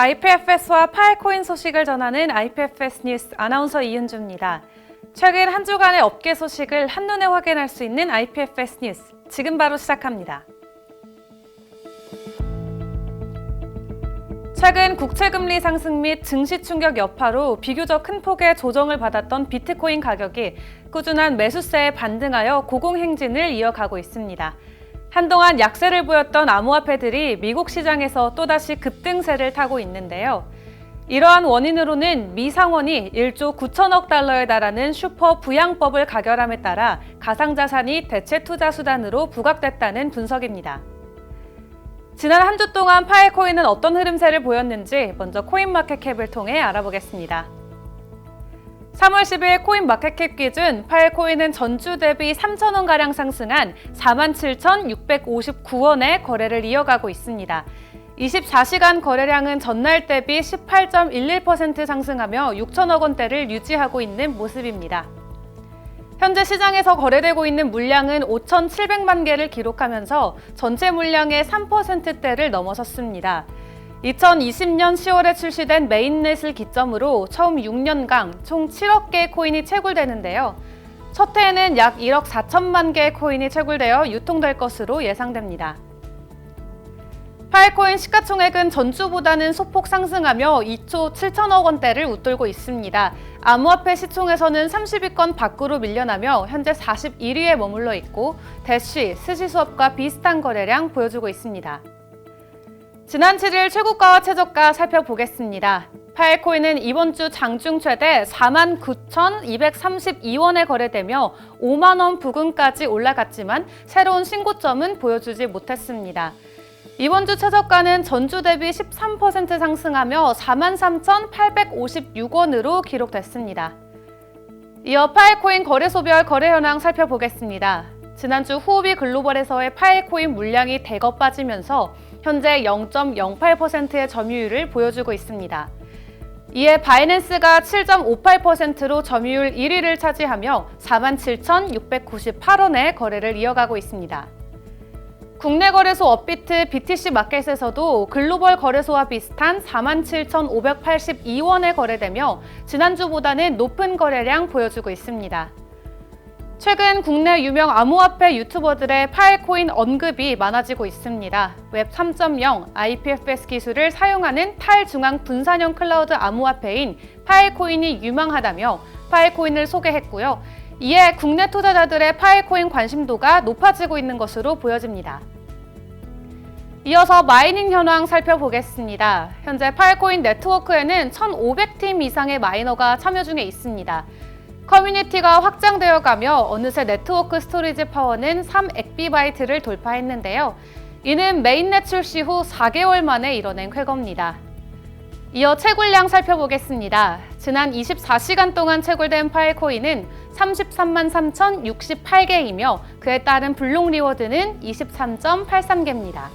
IPFS와 파일코인 소식을 전하는 IPFS 뉴스 아나운서 이은주입니다. 최근 한 주간의 업계 소식을 한눈에 확인할 수 있는 IPFS 뉴스, 지금 바로 시작합니다. 최근 국채금리 상승 및 증시 충격 여파로 비교적 큰 폭의 조정을 받았던 비트코인 가격이 꾸준한 매수세에 반등하여 고공행진을 이어가고 있습니다. 한동안 약세를 보였던 암호화폐들이 미국 시장에서 또다시 급등세를 타고 있는데요. 이러한 원인으로는 미 상원이 1조 9천억 달러에 달하는 슈퍼 부양법을 가결함에 따라 가상자산이 대체 투자 수단으로 부각됐다는 분석입니다. 지난 한 주 동안 파일코인은 어떤 흐름세를 보였는지 먼저 코인마켓캡을 통해 알아보겠습니다. 3월 10일 코인마켓캡 기준 파일코인은 전주 대비 3,000원가량 상승한 47,659원의 거래를 이어가고 있습니다. 24시간 거래량은 전날 대비 18.11% 상승하며 6천억 원대를 유지하고 있는 모습입니다. 현재 시장에서 거래되고 있는 물량은 5,700만 개를 기록하면서 전체 물량의 3%대를 넘어섰습니다. 2020년 10월에 출시된 메인넷을 기점으로 처음 6년간 총 7억 개의 코인이 채굴되는데요. 첫 해에는 약 1억 4천만 개의 코인이 채굴되어 유통될 것으로 예상됩니다. 파일코인 시가총액은 전주보다는 소폭 상승하며 2조 7천억 원대를 웃돌고 있습니다. 암호화폐 시총에서는 30위권 밖으로 밀려나며 현재 41위에 머물러 있고 대쉬, 스시수업과 비슷한 거래량 보여주고 있습니다. 지난 7일 최고가와 최저가 살펴보겠습니다. 파일코인은 이번 주 장중 최대 49,232원에 거래되며 5만 원 부근까지 올라갔지만 새로운 신고점은 보여주지 못했습니다. 이번 주 최저가는 전주 대비 13% 상승하며 43,856원으로 기록됐습니다. 이어 파일코인 거래소별 거래 현황 살펴보겠습니다. 지난주 후오비 글로벌에서의 파일코인 물량이 대거 빠지면서 현재 0.08%의 점유율을 보여주고 있습니다. 이에 바이낸스가 7.58%로 점유율 1위를 차지하며 47,698원의 거래를 이어가고 있습니다. 국내 거래소 업비트 BTC 마켓에서도 글로벌 거래소와 비슷한 47,582원에 거래되며 지난주보다는 높은 거래량 보여주고 있습니다. 최근 국내 유명 암호화폐 유튜버들의 파일코인 언급이 많아지고 있습니다. 웹 3.0 IPFS 기술을 사용하는 탈중앙 분산형 클라우드 암호화폐인 파일코인이 유망하다며 파일코인을 소개했고요. 이에 국내 투자자들의 파일코인 관심도가 높아지고 있는 것으로 보여집니다. 이어서 마이닝 현황 살펴보겠습니다. 현재 파일코인 네트워크에는 1,500팀 이상의 마이너가 참여 중에 있습니다. 커뮤니티가 확장되어 가며 어느새 네트워크 스토리지 파워는 3엑비바이트를 돌파했는데요. 이는 메인넷 출시 후 4개월 만에 이뤄낸 쾌거입니다. 이어 채굴량 살펴보겠습니다. 지난 24시간 동안 채굴된 파일코인은 33만 3,068개이며 그에 따른 블록 리워드는 23.83개입니다.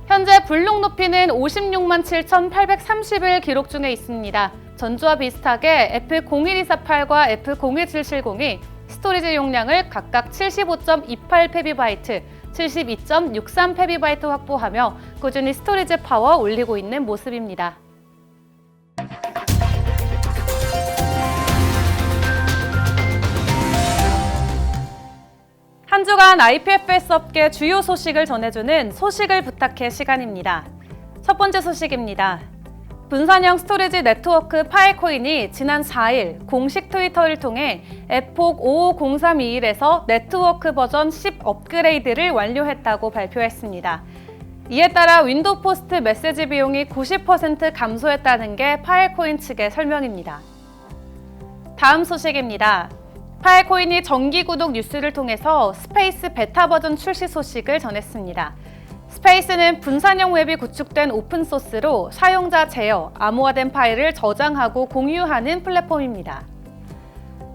현재 블록 높이는 56만 7,830을 기록 중에 있습니다. 전주와 비슷하게 F01248과 F01770이 스토리지 용량을 각각 75.28페비바이트, 72.63페비바이트 확보하며 꾸준히 스토리지 파워 올리고 있는 모습입니다. 한 주간 IPFS 업계 주요 소식을 전해주는 소식을 부탁해 시간입니다. 첫 번째 소식입니다. 분산형 스토리지 네트워크 파일코인이 지난 4일 공식 트위터를 통해 에폭 550321에서 네트워크 버전 10 업그레이드를 완료했다고 발표했습니다. 이에 따라 윈도우 포스트 메시지 비용이 90% 감소했다는 게 파일코인 측의 설명입니다. 다음 소식입니다. 파일코인이 정기구독 뉴스를 통해서 스페이스 베타 버전 출시 소식을 전했습니다. 스페이스는 분산형 웹이 구축된 오픈소스로 사용자 제어, 암호화된 파일을 저장하고 공유하는 플랫폼입니다.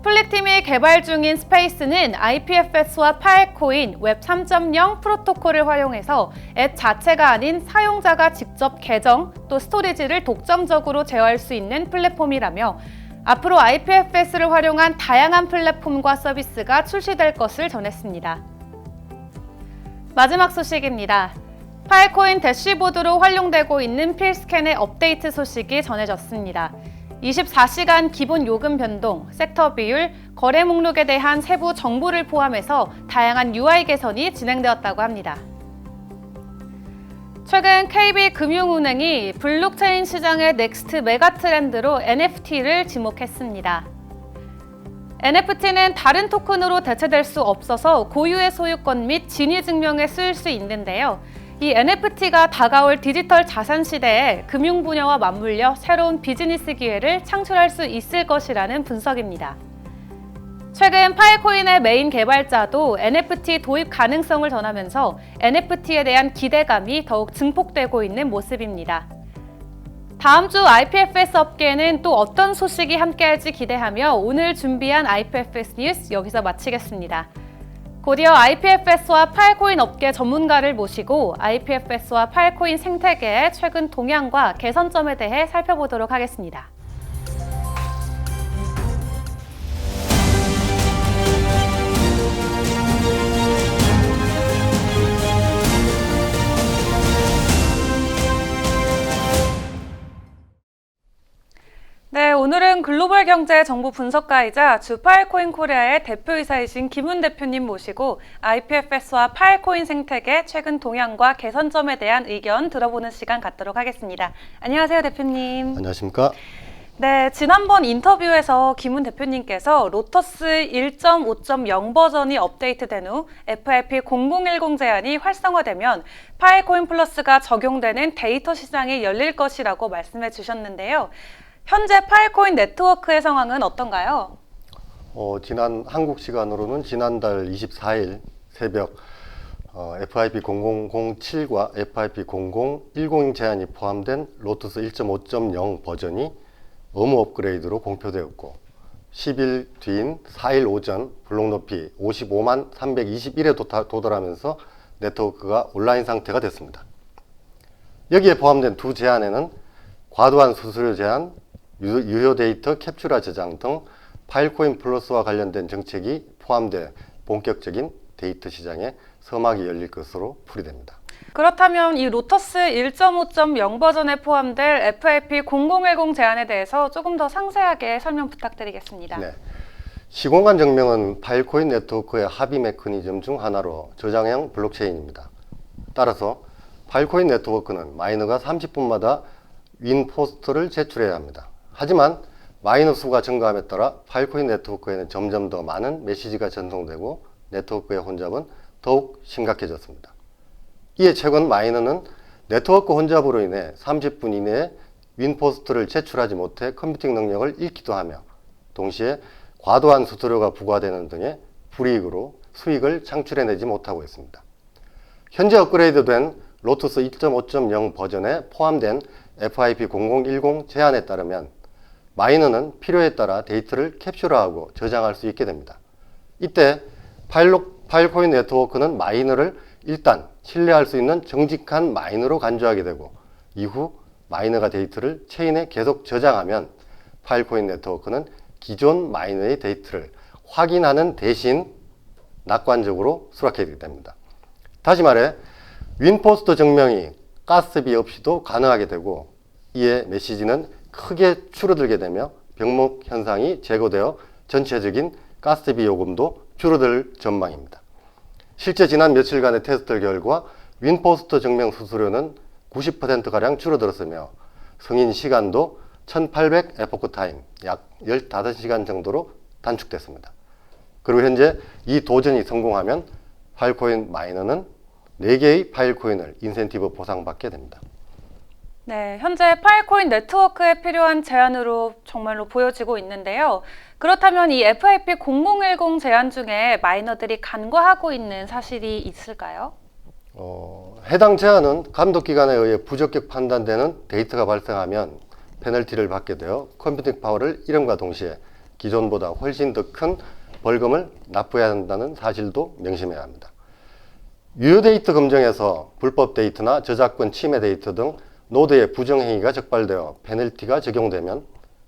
플랫팀이 개발 중인 스페이스는 IPFS와 파일코인 웹 3.0 프로토콜을 활용해서 앱 자체가 아닌 사용자가 직접 계정 또 스토리지를 독점적으로 제어할 수 있는 플랫폼이라며 앞으로 IPFS를 활용한 다양한 플랫폼과 서비스가 출시될 것을 전했습니다. 마지막 소식입니다. 파이코인 대시보드로 활용되고 있는 필스캔의 업데이트 소식이 전해졌습니다. 24시간 기본 요금 변동, 섹터 비율, 거래 목록에 대한 세부 정보를 포함해서 다양한 UI 개선이 진행되었다고 합니다. 최근 KB금융은행이 블록체인 시장의 넥스트 메가 트렌드로 NFT를 지목했습니다. NFT는 다른 토큰으로 대체될 수 없어서 고유의 소유권 및 진위 증명에 쓰일 수 있는데요. 이 NFT가 다가올 디지털 자산 시대에 금융 분야와 맞물려 새로운 비즈니스 기회를 창출할 수 있을 것이라는 분석입니다. 최근 파이코인의 메인 개발자도 NFT 도입 가능성을 전하면서 NFT에 대한 기대감이 더욱 증폭되고 있는 모습입니다. 다음 주 IPFS 업계에는 또 어떤 소식이 함께할지 기대하며 오늘 준비한 IPFS 뉴스 여기서 마치겠습니다. 곧이어 IPFS와 파이코인 업계 전문가를 모시고 IPFS와 파이코인 생태계의 최근 동향과 개선점에 대해 살펴보도록 하겠습니다. 네, 오늘은 글로벌 경제 정보 분석가이자 주 파이코인 코리아의 대표이사이신 김훈 대표님 모시고 IPFS와 파이코인 생태계 최근 동향과 개선점에 대한 의견 들어보는 시간 갖도록 하겠습니다. 안녕하세요, 대표님. 안녕하십니까? 네, 지난번 인터뷰에서 김훈 대표님께서 로터스 1.5.0 버전이 업데이트된 후 FIP 0010 제안이 활성화되면 파이코인 플러스가 적용되는 데이터 시장이 열릴 것이라고 말씀해 주셨는데요. 현재 파이코인 네트워크의 상황은 어떤가요? 지난 한국 시간으로는 지난달 24일 새벽 FIP 0007과 FIP 0010 제안이 포함된 로투스 1.5.0 버전이 의무 업그레이드로 공표되었고 10일 뒤인 4일 오전 블록 높이 55만 321에 도달하면서 네트워크가 온라인 상태가 됐습니다. 여기에 포함된 두 제안에는 과도한 수수료 제한, 유효 데이터 캡처라 저장 등 파일코인 플러스와 관련된 정책이 포함돼 본격적인 데이터 시장에 서막이 열릴 것으로 풀이됩니다. 그렇다면 이 로터스 1.5.0 버전에 포함될 FIP 0010 제안에 대해서 조금 더 상세하게 설명 부탁드리겠습니다. 네. 시공간 증명은 파일코인 네트워크의 합의 메커니즘 중 하나로 저장형 블록체인입니다. 따라서 파일코인 네트워크는 마이너가 30분마다 윈 포스트를 제출해야 합니다. 하지만 마이너 수가 증가함에 따라 파일코인 네트워크에는 점점 더 많은 메시지가 전송되고 네트워크의 혼잡은 더욱 심각해졌습니다. 이에 최근 마이너는 네트워크 혼잡으로 인해 30분 이내에 윈 포스트를 제출하지 못해 컴퓨팅 능력을 잃기도 하며 동시에 과도한 수수료가 부과되는 등의 불이익으로 수익을 창출해내지 못하고 있습니다. 현재 업그레이드된 로투스 2.5.0 버전에 포함된 FIP 0010 제안에 따르면 마이너는 필요에 따라 데이터를 캡처하고 저장할 수 있게 됩니다. 이때 파일코인 네트워크는 마이너를 일단 신뢰할 수 있는 정직한 마이너로 간주하게 되고 이후 마이너가 데이터를 체인에 계속 저장하면 파일코인 네트워크는 기존 마이너의 데이터를 확인하는 대신 낙관적으로 수락하게 됩니다. 다시 말해 윈포스트 증명이 가스비 없이도 가능하게 되고 이에 메시지는 크게 줄어들게 되며 병목 현상이 제거되어 전체적인 가스비 요금도 줄어들 전망입니다. 실제 지난 며칠간의 테스트 결과 윈포스트 증명 수수료는 90%가량 줄어들었으며 승인 시간도 1800 에포크 타임, 약 15시간 정도로 단축됐습니다. 그리고 현재 이 도전이 성공하면 파일코인 마이너는 4개의 파일코인을 인센티브 보상받게 됩니다. 네, 현재 파일코인 네트워크에 필요한 제안으로 정말로 보여지고 있는데요. 그렇다면 이 FIP 0010 제안 중에 마이너들이 간과하고 있는 사실이 있을까요? 해당 제안은 감독기관에 의해 부적격 판단되는 데이터가 발생하면 페널티를 받게 되어 컴퓨팅 파워를 잃음과 동시에 기존보다 훨씬 더 큰 벌금을 납부해야 한다는 사실도 명심해야 합니다. 유효 데이터 검증에서 불법 데이터나 저작권 침해 데이터 등 노드의 부정행위가 적발되어 페널티가 적용되면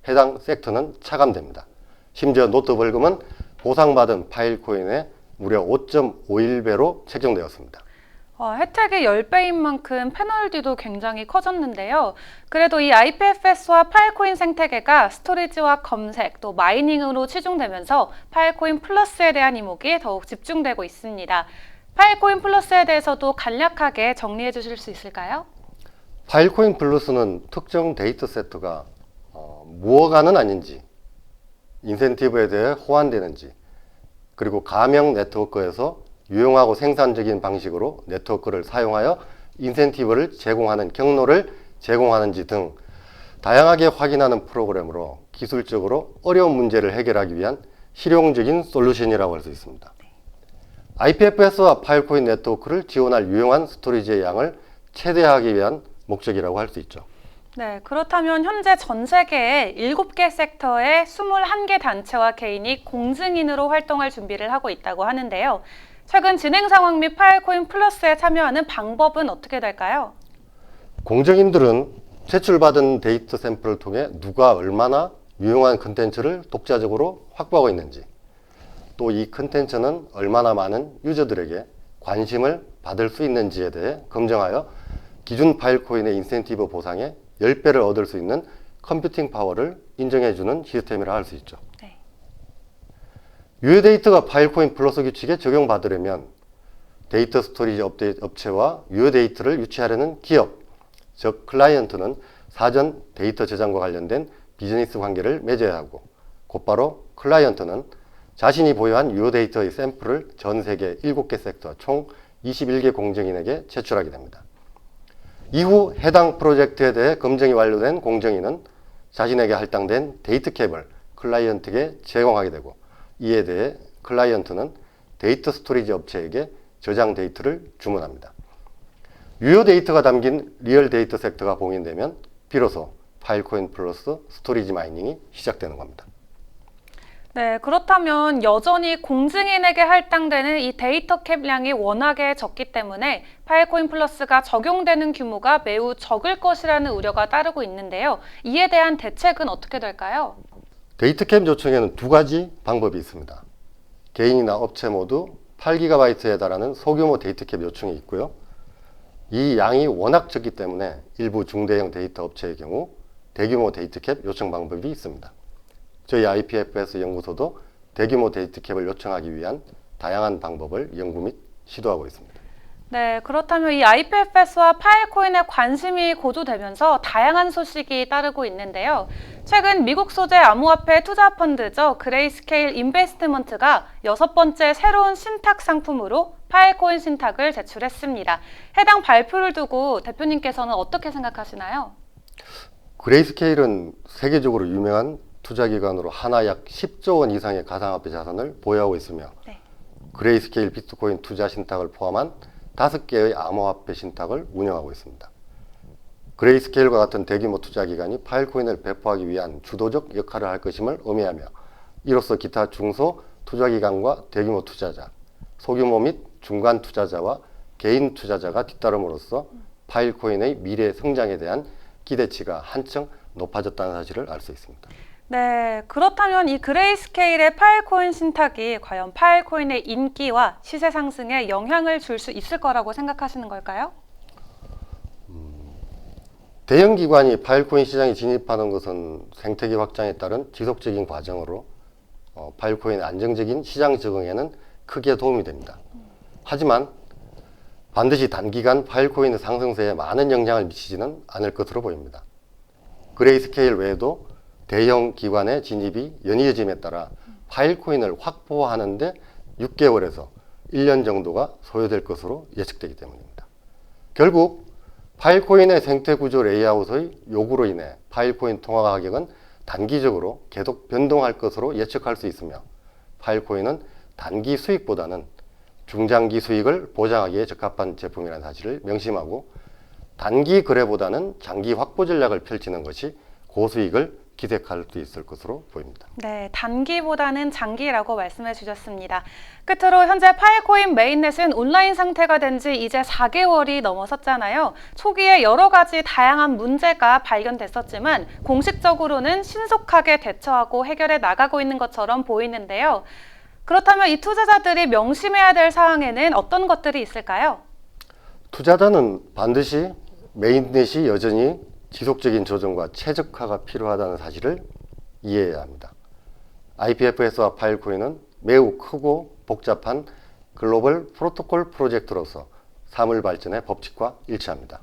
해당 섹터는 차감됩니다. 심지어 노드 벌금은 보상받은 파일코인의 무려 5.51배로 책정되었습니다. 혜택이 10배인 만큼 페널티도 굉장히 커졌는데요. 그래도 이 IPFS와 파일코인 생태계가 스토리지와 검색, 또 마이닝으로 치중되면서 파일코인 플러스에 대한 이목이 더욱 집중되고 있습니다. 파일코인 플러스에 대해서도 간략하게 정리해 주실 수 있을까요? 파일코인 플러스는 특정 데이터 세트가 무어가는 아닌지, 인센티브에 대해 호환되는지, 그리고 가명 네트워크에서 유용하고 생산적인 방식으로 네트워크를 사용하여 인센티브를 제공하는 경로를 제공하는지 등 다양하게 확인하는 프로그램으로 기술적으로 어려운 문제를 해결하기 위한 실용적인 솔루션이라고 할 수 있습니다. IPFS와 파일코인 네트워크를 지원할 유용한 스토리지의 양을 최대화하기 위한 목적이라고 할 수 있죠. 네, 그렇다면 현재 전 세계에 7개 섹터의 21개 단체와 개인이 공증인으로 활동할 준비를 하고 있다고 하는데요. 최근 진행 상황 및 파일코인 플러스에 참여하는 방법은 어떻게 될까요? 공정인들은 제출받은 데이터 샘플을 통해 누가 얼마나 유용한 컨텐츠를 독자적으로 확보하고 있는지, 또 이 컨텐츠는 얼마나 많은 유저들에게 관심을 받을 수 있는지에 대해 검증하여 기준 파일코인의 인센티브 보상에 10배를 얻을 수 있는 컴퓨팅 파워를 인정해주는 시스템이라 할 수 있죠. 네. 유효 데이터가 파일코인 플러스 규칙에 적용받으려면 데이터 스토리지 업체와 유효 데이터를 유치하려는 기업, 즉 클라이언트는 사전 데이터 저장과 관련된 비즈니스 관계를 맺어야 하고, 곧바로 클라이언트는 자신이 보유한 유효 데이터의 샘플을 전 세계 7개 섹터 총 21개 공정인에게 제출하게 됩니다. 이후 해당 프로젝트에 대해 검증이 완료된 공정인은 자신에게 할당된 데이터 캡을 클라이언트에게 제공하게 되고, 이에 대해 클라이언트는 데이터 스토리지 업체에게 저장 데이터를 주문합니다. 유효 데이터가 담긴 리얼 데이터 섹터가 봉인되면 비로소 파일코인 플러스 스토리지 마이닝이 시작되는 겁니다. 네, 그렇다면 여전히 공증인에게 할당되는 이 데이터 캡량이 워낙에 적기 때문에 파일코인 플러스가 적용되는 규모가 매우 적을 것이라는 우려가 따르고 있는데요. 이에 대한 대책은 어떻게 될까요? 데이터 캡 요청에는 두 가지 방법이 있습니다. 개인이나 업체 모두 8GB에 달하는 소규모 데이터 캡 요청이 있고요. 이 양이 워낙 적기 때문에 일부 중대형 데이터 업체의 경우 대규모 데이터 캡 요청 방법이 있습니다. 저희 IPFS 연구소도 대규모 데이터 캡을 요청하기 위한 다양한 방법을 연구 및 시도하고 있습니다. 네, 그렇다면 이 IPFS와 파일코인에 관심이 고조되면서 다양한 소식이 따르고 있는데요. 최근 미국 소재 암호화폐 투자 펀드죠. 그레이스케일 인베스트먼트가 6번째 새로운 신탁 상품으로 파일코인 신탁을 제출했습니다. 해당 발표를 두고 대표님께서는 어떻게 생각하시나요? 그레이스케일은 세계적으로 유명한 투자기관으로 하나 약 10조 원 이상의 가상화폐 자산을 보유하고 있으며, 네. 그레이스케일 비트코인 투자 신탁을 포함한 5개의 암호화폐 신탁을 운영하고 있습니다. 그레이스케일과 같은 대규모 투자기관이 파일코인을 배포하기 위한 주도적 역할을 할 것임을 의미하며, 이로써 기타 중소 투자기관과 대규모 투자자, 소규모 및 중간 투자자와 개인 투자자가 뒤따름으로써 파일코인의 미래 성장에 대한 기대치가 한층 높아졌다는 사실을 알 수 있습니다. 네, 그렇다면 이 그레이스케일의 파일코인 신탁이 과연 파일코인의 인기와 시세 상승에 영향을 줄 수 있을 거라고 생각하시는 걸까요? 대형 기관이 파일코인 시장에 진입하는 것은 생태계 확장에 따른 지속적인 과정으로 파일코인의 안정적인 시장 적응에는 크게 도움이 됩니다. 하지만 반드시 단기간 파일코인의 상승세에 많은 영향을 미치지는 않을 것으로 보입니다. 그레이스케일 외에도 대형 기관의 진입이 연이어짐에 따라 파일코인을 확보하는데 6개월에서 1년 정도가 소요될 것으로 예측되기 때문입니다. 결국 파일코인의 생태 구조 레이아웃의 요구로 인해 파일코인 통화 가격은 단기적으로 계속 변동할 것으로 예측할 수 있으며, 파일코인은 단기 수익보다는 중장기 수익을 보장하기에 적합한 제품이라는 사실을 명심하고, 단기 거래보다는 장기 확보 전략을 펼치는 것이 고수익을 기대할 수 있을 것으로 보입니다. 네, 단기보다는 장기라고 말씀해 주셨습니다. 끝으로 현재 파일코인 메인넷은 온라인 상태가 된 지 이제 4개월이 넘어섰잖아요. 초기에 여러 가지 다양한 문제가 발견됐었지만 공식적으로는 신속하게 대처하고 해결해 나가고 있는 것처럼 보이는데요. 그렇다면 이 투자자들이 명심해야 될 사항에는 어떤 것들이 있을까요? 투자자는 반드시 메인넷이 여전히 지속적인 조정과 최적화가 필요하다는 사실을 이해해야 합니다. IPFS와 파일코인은 매우 크고 복잡한 글로벌 프로토콜 프로젝트로서 사물 발전의 법칙과 일치합니다.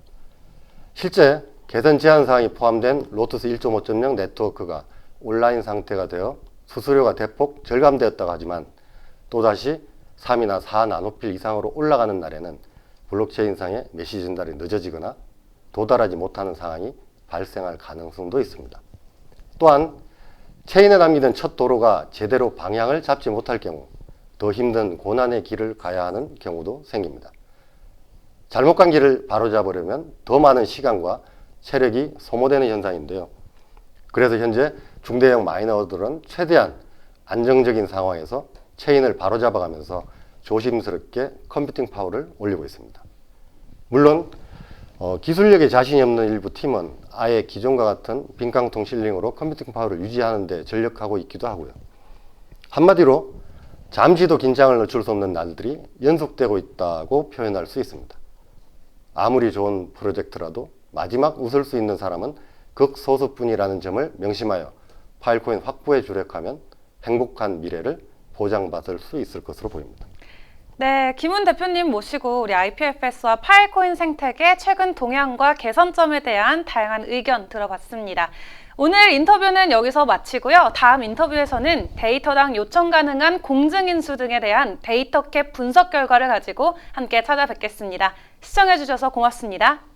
실제 개선 제한 사항이 포함된 로투스 1.5.0 네트워크가 온라인 상태가 되어 수수료가 대폭 절감되었다고 하지만 또다시 3이나 4나노필 이상으로 올라가는 날에는 블록체인상의 메시지 전달이 늦어지거나 도달하지 못하는 상황이 발생할 가능성도 있습니다. 또한 체인에 남기던 첫 도로가 제대로 방향을 잡지 못할 경우 더 힘든 고난의 길을 가야 하는 경우도 생깁니다. 잘못 간 길을 바로잡으려면 더 많은 시간과 체력이 소모되는 현상인데요. 그래서 현재 중대형 마이너들은 최대한 안정적인 상황에서 체인을 바로잡아가면서 조심스럽게 컴퓨팅 파워를 올리고 있습니다. 물론 기술력에 자신이 없는 일부 팀은 아예 기존과 같은 빈깡통 실링으로 컴퓨팅 파워를 유지하는 데 전력하고 있기도 하고요. 한마디로 잠시도 긴장을 늦출 수 없는 날들이 연속되고 있다고 표현할 수 있습니다. 아무리 좋은 프로젝트라도 마지막 웃을 수 있는 사람은 극소수뿐이라는 점을 명심하여 파일코인 확보에 주력하면 행복한 미래를 보장받을 수 있을 것으로 보입니다. 네, 김훈 대표님 모시고 우리 IPFS와 파일코인 생태계 최근 동향과 개선점에 대한 다양한 의견 들어봤습니다. 오늘 인터뷰는 여기서 마치고요. 다음 인터뷰에서는 데이터당 요청 가능한 공증인수 등에 대한 데이터캡 분석 결과를 가지고 함께 찾아뵙겠습니다. 시청해주셔서 고맙습니다.